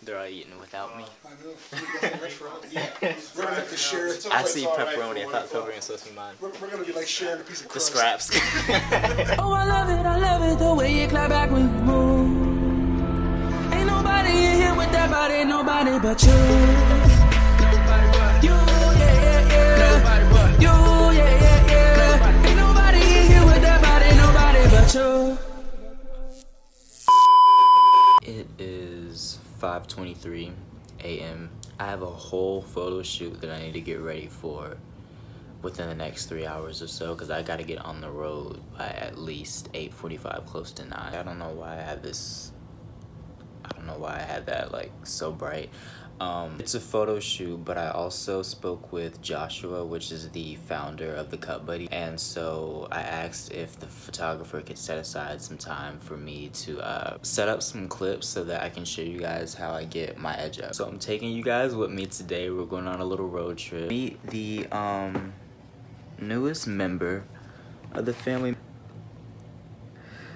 They're all eating without me. I know. We're gonna have to share it. I see pepperoni. I thought pepperoni was supposed to be mine. We're gonna be like sharing a piece of crust. The scraps. Oh, I love it the way you clap back when you move. Ain't nobody in here with that body, nobody but you. You, yeah, yeah. You, yeah, yeah. Ain't nobody in here with that body, nobody but you. It is 5:23 a.m. I have a whole photo shoot that I need to get ready for within the next 3 hours or so, because I got to get on the road by at least 8:45, close to 9. I don't know why I have this. I don't know why I had that like so bright. It's a photo shoot, but I also spoke with Joshua, which is the founder of the Cut Buddy, and so I asked if the photographer could set aside some time for me to set up some clips so that I can show you guys how I get my edge up. So I'm taking you guys with me today. We're going on a little road trip. Meet the newest member of the family.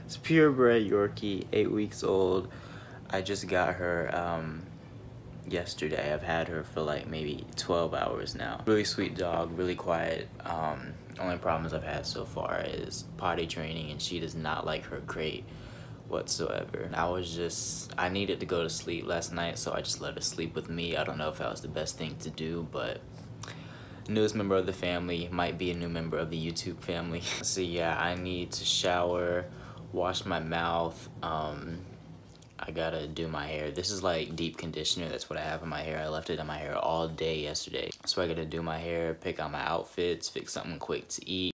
It's purebred Yorkie, 8 weeks old. I just got her yesterday. I've had her for like maybe 12 hours now. Really sweet dog, really quiet. Only problems I've had so far is potty training, and she does not like her crate whatsoever. I needed to go to sleep last night, so I just let her sleep with me. I don't know if that was the best thing to do, but newest member of the family might be a new member of the YouTube family. So yeah, I need to shower, wash my mouth. I gotta do my hair. This is like deep conditioner. That's what I have in my hair. I left it in my hair all day yesterday. So I gotta do my hair, pick out my outfits, fix something quick to eat.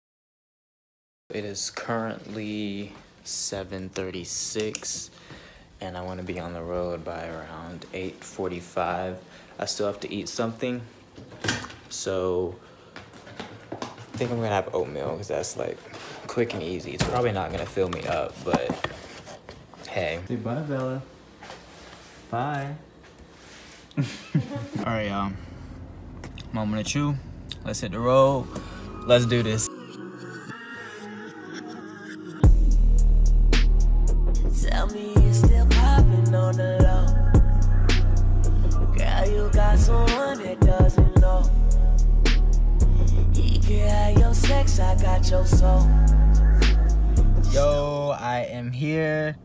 It is currently 7:36 and I want to be on the road by around 8:45. I still have to eat something. So I think I'm gonna have oatmeal because that's like quick and easy. It's probably not gonna fill me up, but hey. Say bye, Bella. Bye. All right, y'all. Moment of truth. Let's hit the road. Let's do this. Tell me you're still popping on the low. Girl, you got someone that doesn't know. He can have your sex, I got your soul. Yo, I am here.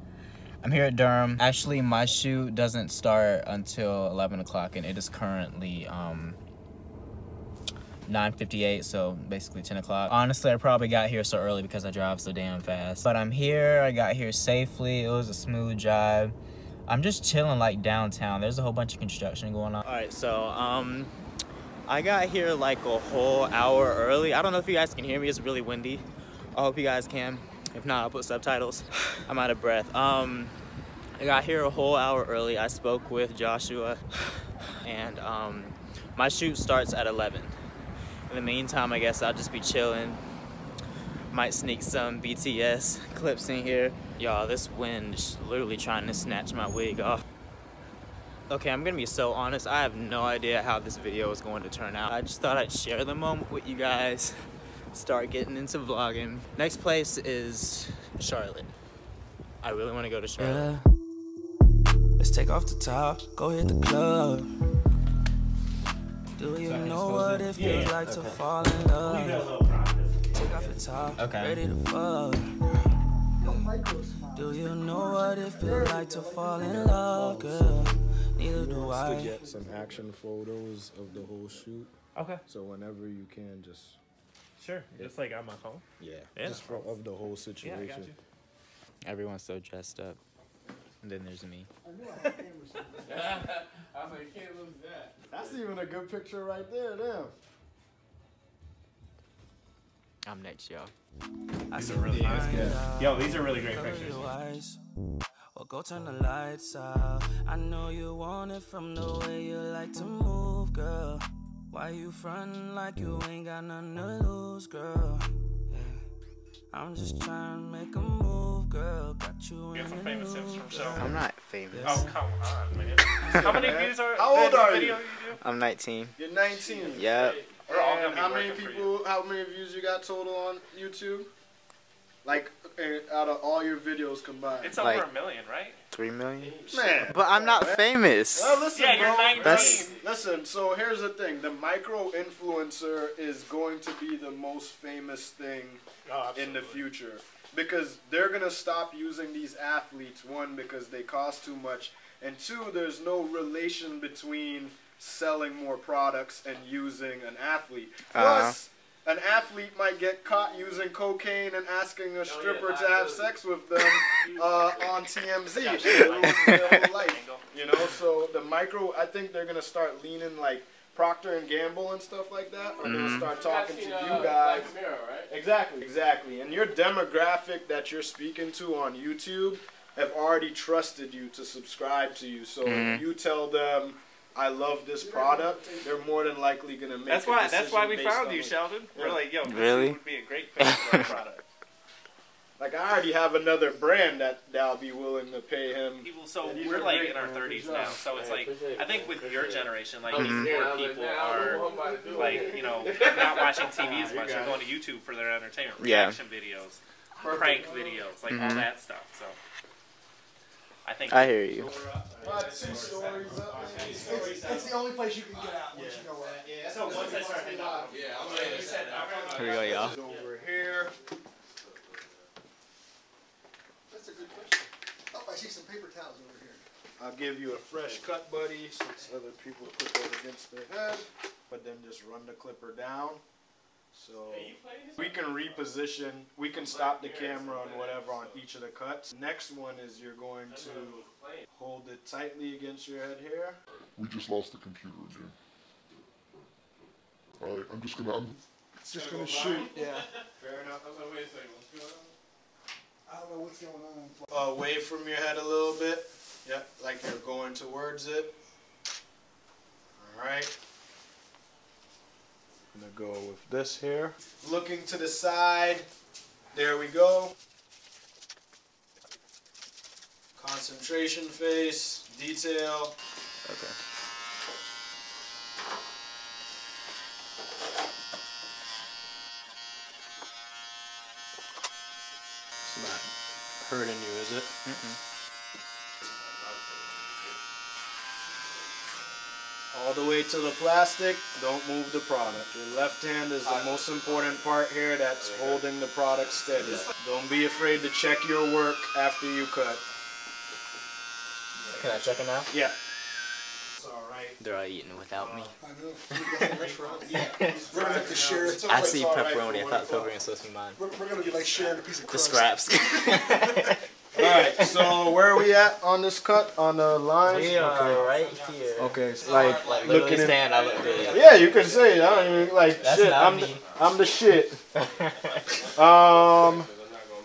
I'm here at Durham. Actually, my shoot doesn't start until 11 o'clock, and it is currently 9:58, so basically 10 o'clock. Honestly, I probably got here so early because I drive so damn fast. But I'm here. I got here safely. It was a smooth drive. I'm just chilling like downtown. There's a whole bunch of construction going on. All right, so I got here like a whole hour early. I don't know if you guys can hear me. It's really windy. I hope you guys can. If not, I'll put subtitles. I'm out of breath. I got here a whole hour early. I spoke with Joshua, and my shoot starts at 11. In the meantime, I guess I'll just be chilling. Might sneak some BTS clips in here. Y'all, this wind is literally trying to snatch my wig off. Okay, I'm gonna be so honest. I have no idea how this video is going to turn out. I just thought I'd share the moment with you guys. Start getting into vlogging. Next place is Charlotte. I really want to go to Charlotte. Yeah. Let's take off the top, go hit the club. Do you know what it feels like to fall in love? Take off the top, ready to fuck. Do you know what it feels like to fall in love, girl? Neither do I. To get some action photos of the whole shoot. Okay. So whenever you can, just. Sure, just like on my phone? Yeah, yeah. Just of the whole situation. Yeah, I got you. Everyone's so dressed up. And then there's me. I was like, can't lose that. That's even a good picture right there, damn. I'm next, y'all. These are really good. Yo, these are really great pictures. Or go turn the lights out. I know you want it from the way you like to move, girl. Why you frontin' like you ain't got nothing to lose, girl? Yeah. I'm just trying to make a move, girl. Got you in some the famous news, tips from show. I'm not famous. Oh, come on, man. How many views are How old are video you? do? I'm 19. You're 19. Yep. We're all gonna And be how many working for people? How many views you got total on YouTube? Like out of all your videos combined. It's over a million, right? 3 million? Man. But I'm not famous. Well, listen, Yeah, you're bro. 19. Listen, so here's the thing. The micro-influencer is going to be the most famous thing in the future. Because they're going to stop using these athletes, one, because they cost too much, and two, there's no relation between selling more products and using an athlete. Plus, an athlete might get caught using cocaine and asking a stripper to have sex with them on TMZ and lose their whole life. You know, so the micro, I think they're gonna start leaning like Procter and Gamble and stuff like that. Are gonna start talking to you guys. Exactly. And your demographic that you're speaking to on YouTube have already trusted you to subscribe to you. So if you tell them, I love this product, they're more than likely going to make That's why we found you, Sheldon. We're like, yo, this would be a great fit for our product. Like, I already have another brand that'll be willing to pay him. So we're like in our 30s now, so it's like, I think with your generation, like more people are like, you know, not watching TV as much. They're going to YouTube for their entertainment, reaction videos, prank videos, like all that stuff. So I hear you. It's the only place you can get out once you go out. So once I start hitting up, Here we go, y'all. Over here. That's a good question. Oh, I see some paper towels over here. I'll give you a fresh cut, buddy, since other people put that against their head. But then just run the clipper down. So we can reposition, we can stop the camera and whatever on each of the cuts. Next one is you're going to hold it tightly against your head here. We just lost the computer again. Alright, it's just gonna shoot, yeah. Fair enough. I don't know what's going on. Away from your head a little bit. Yep, like you're going towards it. Alright. I'm gonna go with this here. Looking to the side. There we go. Concentration face, detail. Okay. It's not hurting you, is it? All the way to the plastic, don't move the product. Your left hand is the most important part here that's holding the product steady. Don't be afraid to check your work after you cut. Can I check it now? Yeah. It's alright. They're all eating without me. I know. We're gonna have to share it. I see pepperoni. I thought pepperoni was supposed to be mine. We're gonna be like sharing a piece of The crust. scraps. Alright, so where are we at on this cut? On the line? We are right here. Okay, so like literally looking saying I look good. Yeah, you could say it. I don't even like That's shit. not me. I'm the shit.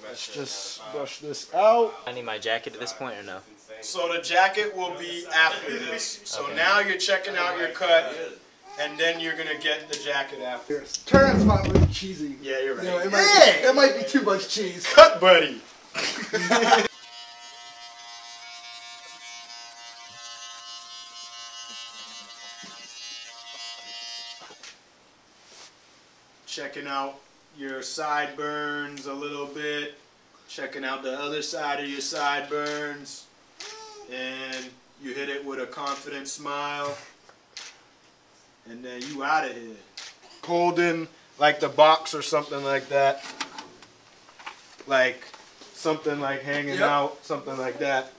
Let's just brush this out. I need my jacket at this point or no? So the jacket will be after this. So now you're checking out your cut, and then you're gonna get the jacket after. Turns might look cheesy. Yeah, you're right. You know, it might be too much cheese. Cut, buddy. Checking out your sideburns a little bit. Checking out the other side of your sideburns. And you hit it with a confident smile. And then you out of here. Holding like the box or something like that. Like something like hanging out, something like that.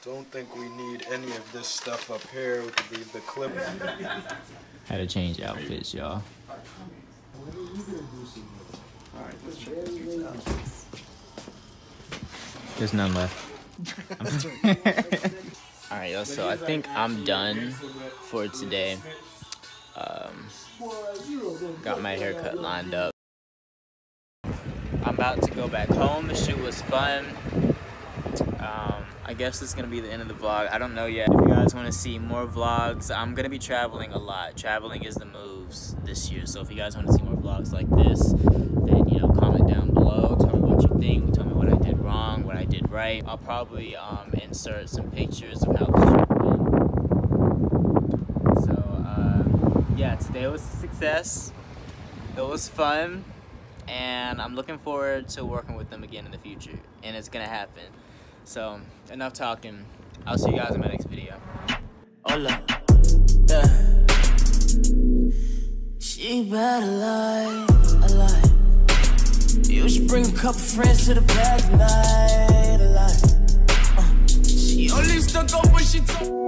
Don't think we need any of this stuff up here. We could leave the clip. Had to change outfits, y'all. There's none left. Alright, y'all, so I think I'm done for today. Got my haircut lined up. I'm about to go back home. The shoot was fun. I guess it's gonna be the end of the vlog. I don't know yet. If you guys want to see more vlogs, I'm gonna be traveling a lot. Traveling is the moves this year. So if you guys want to see more vlogs like this, then you know, comment down below. Tell me what you think. Tell me what I did wrong, what I did right. I'll probably insert some pictures of how the shoot went. So yeah, today was a success. It was fun. and I'm looking forward to working with them again in the future, and it's gonna happen. So enough talking. I'll see you guys in my next video. Hola, yeah. She better lie, a lie. You should bring a couple friends to the pad tonight, a lie. She only stuck up when she told